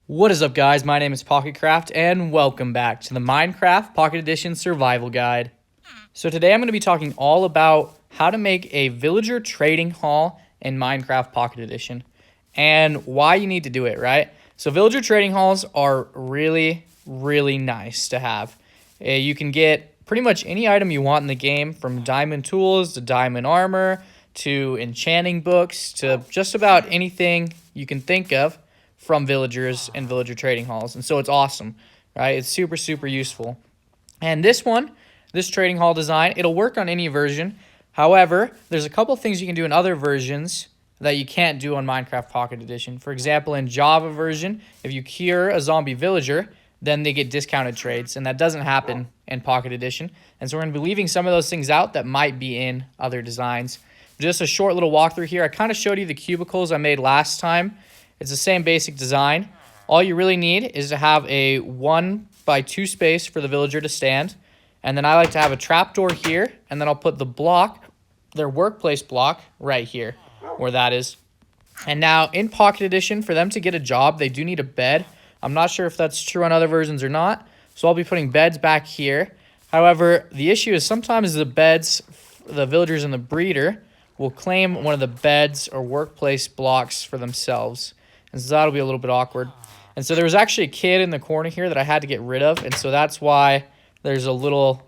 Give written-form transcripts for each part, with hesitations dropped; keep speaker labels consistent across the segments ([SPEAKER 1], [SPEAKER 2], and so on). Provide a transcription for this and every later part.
[SPEAKER 1] What is up, guys? My name is Pocketcraft, and welcome back to the Minecraft Pocket Edition Survival Guide. So today I'm going to be talking all about how to make a villager trading hall in Minecraft Pocket Edition, and why you need to do it, right? So villager trading halls are really nice to have. You can get pretty much any item you want in the game, from diamond tools to diamond armor to enchanting books to just about anything you can think of from villagers and villager trading halls. And so it's awesome, right? It's super useful. And this trading hall design, it'll work on any version. However, there's a couple things you can do in other versions that you can't do on Minecraft Pocket Edition. For example, in Java version, if you cure a zombie villager, then they get discounted trades, and that doesn't happen in Pocket Edition. And so we're going to be leaving some of those things out that might be in other designs. Just a short little walkthrough here. I kind of showed you the cubicles I made last time. It's the same basic design. All you really need is to have a 1x2 space for the villager to stand. And then I like to have a trapdoor here, and then I'll put the block, their workplace block, right here, where that is. And now in Pocket Edition, for them to get a job, they do need a bed. I'm not sure if that's true on other versions or not, so I'll be putting beds back here. However, the issue is sometimes the beds, the villagers and the breeder, will claim one of the beds or workplace blocks for themselves. And so that'll be a little bit awkward. And so there was actually a kid in the corner here that I had to get rid of, and so that's why there's a little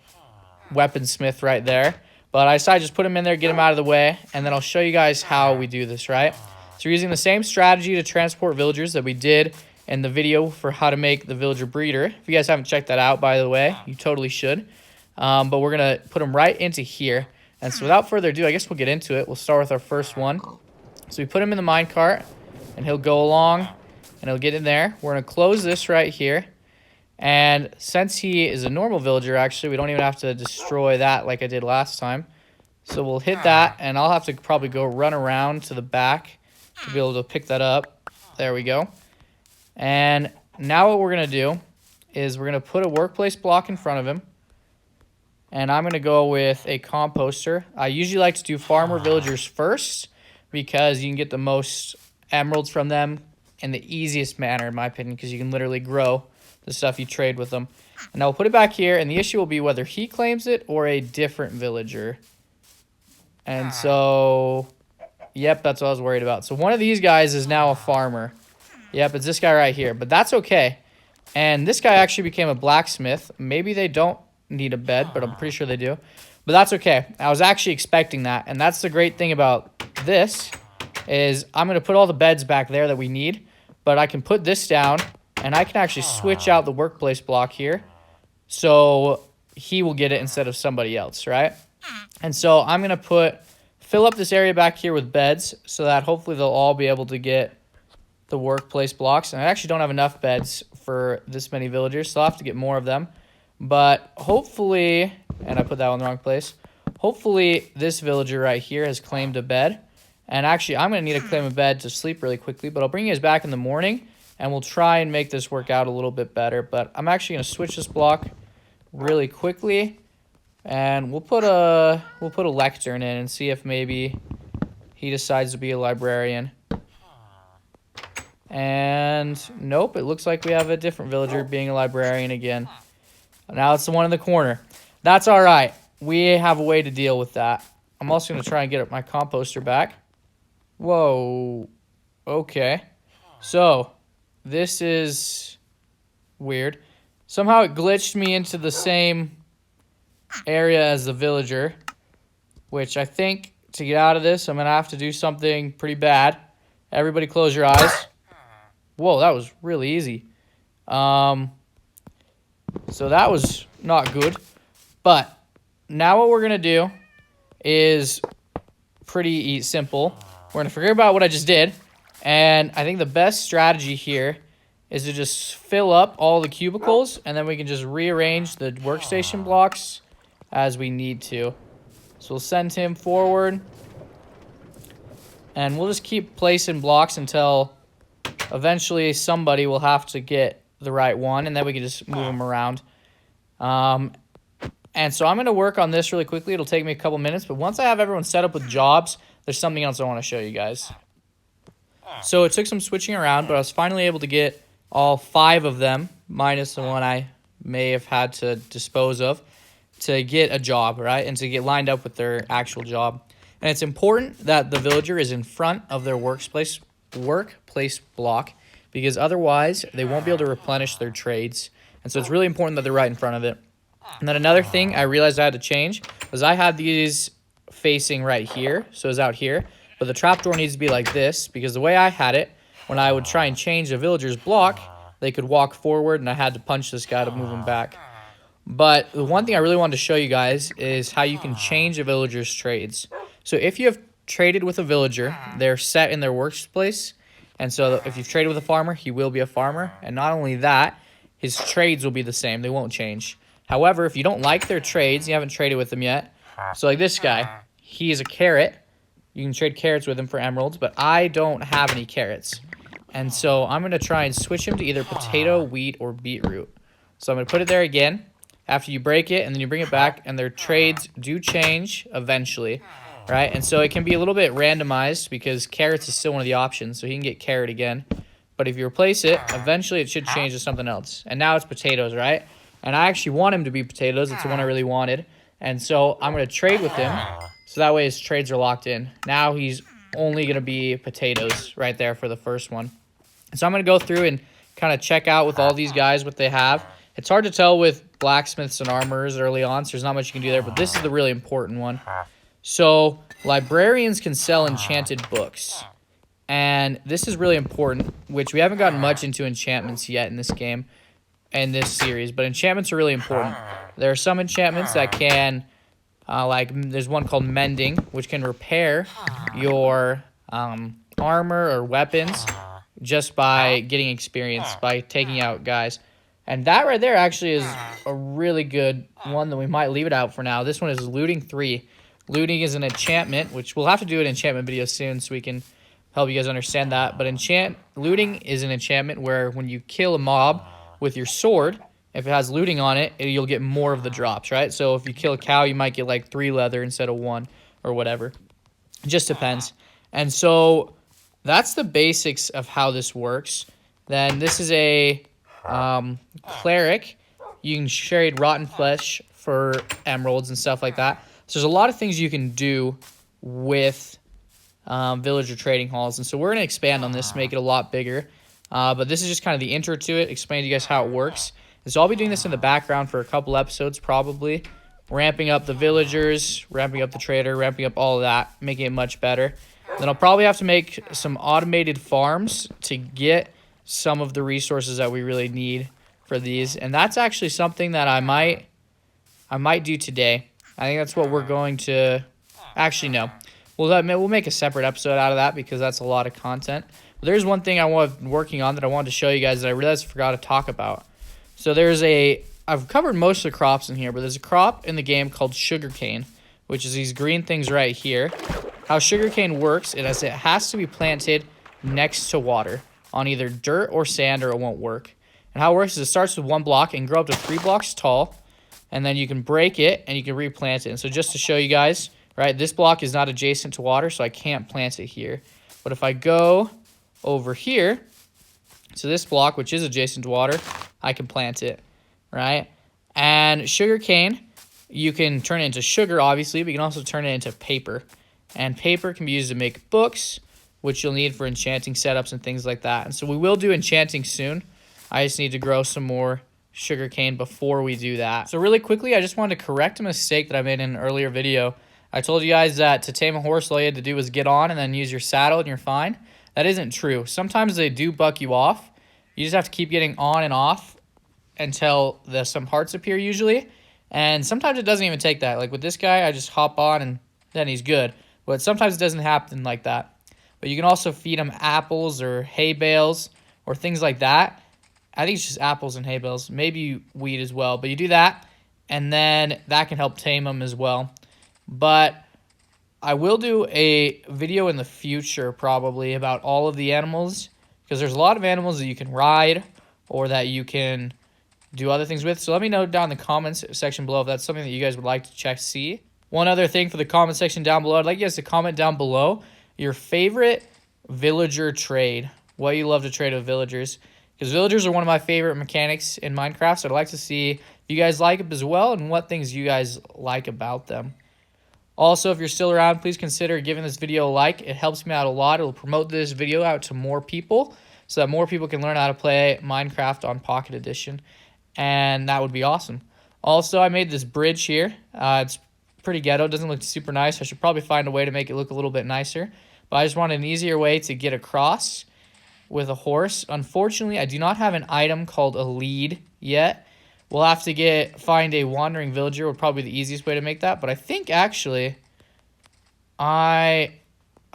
[SPEAKER 1] weaponsmith right there. But I decided to just put him in there, get him out of the way, and then I'll show you guys how we do this, right? So we're using the same strategy to transport villagers that we did in the video for how to make the villager breeder. If you guys haven't checked that out, by the way, you totally should. But we're going to put them right into here. And so without further ado, I guess we'll get into it. We'll start with our first one. So we put him in the minecart, and he'll go along, and he'll get in there. We're going to close this right here. And since he is a normal villager, actually, we don't even have to destroy that like I did last time. So we'll hit that, and I'll have to probably go run around to the back to be able to pick that up. There we go. And now what we're going to do is we're going to put a workplace block in front of him. And I'm going to go with a composter. I usually like to do farmer villagers first because you can get the most emeralds from them in the easiest manner, in my opinion, because you can literally grow the stuff you trade with them. And I'll put it back here, and the issue will be whether he claims it or a different villager. And so, yep, that's what I was worried about. So one of these guys is now a farmer. Yep, it's this guy right here, but that's okay. And this guy actually became a blacksmith. Maybe they don't need a bed, but I'm pretty sure they do. But that's okay. I was actually expecting that, and that's the great thing about this is I'm going to put all the beds back there that we need, but I can put this down, and I can actually switch out the workplace block here, so he will get it instead of somebody else, right? And so I'm going to fill up this area back here with beds so that hopefully they'll all be able to get the workplace blocks. And I actually don't have enough beds for this many villagers, so I'll have to get more of them. But hopefully, and I put that one in the wrong place, hopefully this villager right here has claimed a bed. And actually, I'm going to need to claim a bed to sleep really quickly, but I'll bring you guys back in the morning, and we'll try and make this work out a little bit better. But I'm actually going to switch this block really quickly, and we'll put a lectern in and see if maybe he decides to be a librarian. And nope, it looks like we have a different villager being a librarian again. Now it's the one in the corner. That's all right. We have a way to deal with that. I'm also going to try and get my composter back. Whoa. Okay. So, this is weird. Somehow it glitched me into the same area as the villager, which I think to get out of this, I'm going to have to do something pretty bad. Everybody close your eyes. Whoa, that was really easy. So that was not good. But now what we're going to do is pretty simple. We're going to forget about what I just did. And I think the best strategy here is to just fill up all the cubicles, and then we can just rearrange the workstation blocks as we need to. So we'll send him forward. And we'll just keep placing blocks until eventually somebody will have to get the right one, and then we can just move them around. And so I'm going to work on this really quickly. It'll take me a couple minutes, but once I have everyone set up with jobs, there's something else I want to show you guys. So it took some switching around, but I was finally able to get all 5 of them, minus the one I may have had to dispose of, to get a job, right? And to get lined up with their actual job. And it's important that the villager is in front of their workplace block, because otherwise they won't be able to replenish their trades. And so it's really important that they're right in front of it. And then another thing I realized I had to change was I had these facing right here, so it's out here. But the trapdoor needs to be like this, because the way I had it, when I would try and change the villager's block, they could walk forward, and I had to punch this guy to move him back. But the one thing I really wanted to show you guys is how you can change a villager's trades. So if you have traded with a villager, they're set in their workplace. And so if you've traded with a farmer, he will be a farmer. And not only that, his trades will be the same. They won't change. However, if you don't like their trades, you haven't traded with them yet. So like this guy, he is a carrot. You can trade carrots with him for emeralds, but I don't have any carrots. And so I'm going to try and switch him to either potato, wheat, or beetroot. So I'm going to put it there again after you break it, and then you bring it back, and their trades do change eventually, right? And so it can be a little bit randomized because carrots is still one of the options, so he can get carrot again. But if you replace it, eventually it should change to something else. And now it's potatoes, right? And I actually want him to be potatoes. It's the one I really wanted. And so I'm going to trade with him, so that way his trades are locked in. Now he's only going to be potatoes right there for the first one. So I'm going to go through and kind of check out with all these guys what they have. It's hard to tell with blacksmiths and armorers early on, so there's not much you can do there, but this is the really important one. So librarians can sell enchanted books. And this is really important, which we haven't gotten much into enchantments yet in this game, in this series, but enchantments are really important. There are some enchantments that can, like there's one called mending, which can repair your armor or weapons just by getting experience, by taking out guys. And that right there actually is a really good one that we might leave it out for now. This one is looting 3. Looting is an enchantment, which we'll have to do an enchantment video soon so we can help you guys understand that. But looting is an enchantment where when you kill a mob with your sword, if it has looting on it, you'll get more of the drops, right? So if you kill a cow, you might get like 3 leather instead of 1 or whatever. It just depends. And so that's the basics of how this works. Then this is a cleric. You can trade rotten flesh for emeralds and stuff like that. So there's a lot of things you can do with villager trading halls. And so we're going to expand on this, make it a lot bigger. But this is just kind of the intro to it, explain to you guys how it works. And so I'll be doing this in the background for a couple episodes probably, ramping up the villagers, ramping up the trader, ramping up all of that, making it much better. Then I'll probably have to make some automated farms to get some of the resources that we really need for these. And that's actually something that I might do today. I think that's what we're going to actually no. We'll make a separate episode out of that because that's a lot of content. But there's one thing working on that I wanted to show you guys that I realized I forgot to talk about. So I've covered most of the crops in here, but there's a crop in the game called sugarcane, which is these green things right here. How sugarcane works is it has to be planted next to water on either dirt or sand, or it won't work. And how it works is it starts with 1 block and grow up to 3 blocks tall, and then you can break it and you can replant it. And so just to show you guys, right, this block is not adjacent to water, so I can't plant it here. But if I go over here to this block, which is adjacent to water, I can plant it, right? And sugarcane, you can turn it into sugar, obviously, but you can also turn it into paper. And paper can be used to make books, which you'll need for enchanting setups and things like that. And so we will do enchanting soon. I just need to grow some more sugarcane before we do that. So really quickly, I just wanted to correct a mistake that I made in an earlier video. I told you guys that to tame a horse, all you had to do was get on and then use your saddle and you're fine. That isn't true. Sometimes they do buck you off. You just have to keep getting on and off until some hearts appear usually. And sometimes it doesn't even take that. Like with this guy, I just hop on and then he's good. But sometimes it doesn't happen like that. But you can also feed him apples or hay bales or things like that. I think it's just apples and hay bales. Maybe wheat as well. But you do that, and then that can help tame them as well. But I will do a video in the future probably about all of the animals, because there's a lot of animals that you can ride or that you can do other things with. So let me know down in the comments section below if that's something that you guys would like to see. One other thing for the comment section down below, I'd like you guys to comment down below your favorite villager trade, what you love to trade with villagers. because villagers are one of my favorite mechanics in Minecraft, so I'd like to see if you guys like them as well and what things you guys like about them. Also, if you're still around, please consider giving this video a like. It helps me out a lot. It will promote this video out to more people so that more people can learn how to play Minecraft on Pocket Edition, and that would be awesome. Also, I made this bridge here. It's pretty ghetto. It doesn't look super nice. I should probably find a way to make it look a little bit nicer, but I just wanted an easier way to get across with a horse. Unfortunately, I do not have an item called a lead yet. We'll have to find a wandering villager would probably be the easiest way to make that. But I think actually I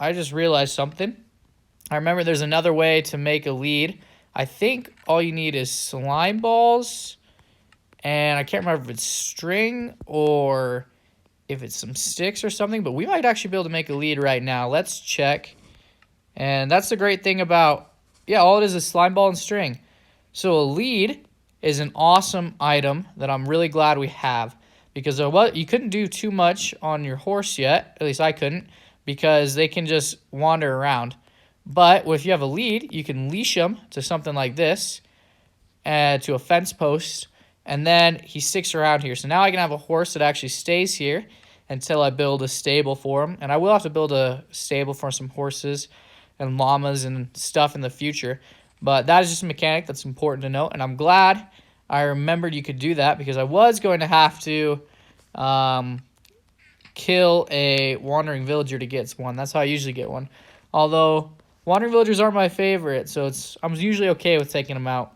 [SPEAKER 1] just realized something. I remember there's another way to make a lead. I think all you need is slime balls, and I can't remember if it's string or if it's some sticks or something, but we might actually be able to make a lead right now. Let's check. And that's the great thing about, yeah, all it is slime ball and string. So a lead is an awesome item that I'm really glad we have, because you couldn't do too much on your horse yet, at least I couldn't, because they can just wander around. But if you have a lead, you can leash him to something like this, to a fence post, and then he sticks around here. So now I can have a horse that actually stays here until I build a stable for him. And I will have to build a stable for some horses and llamas and stuff in the future. But that is just a mechanic that's important to note. And I'm glad I remembered you could do that, because I was going to have to kill a wandering villager to get one. That's how I usually get one. Although wandering villagers aren't my favorite, so I'm usually okay with taking them out.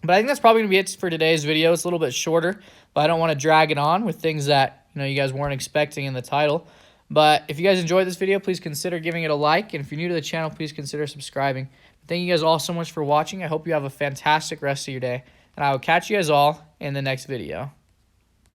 [SPEAKER 1] But I think that's probably going to be it for today's video. It's a little bit shorter, but I don't want to drag it on with things that you guys weren't expecting in the title. But if you guys enjoyed this video, please consider giving it a like. And if you're new to the channel, please consider subscribing. Thank you guys all so much for watching. I hope you have a fantastic rest of your day. And I will catch you guys all in the next video.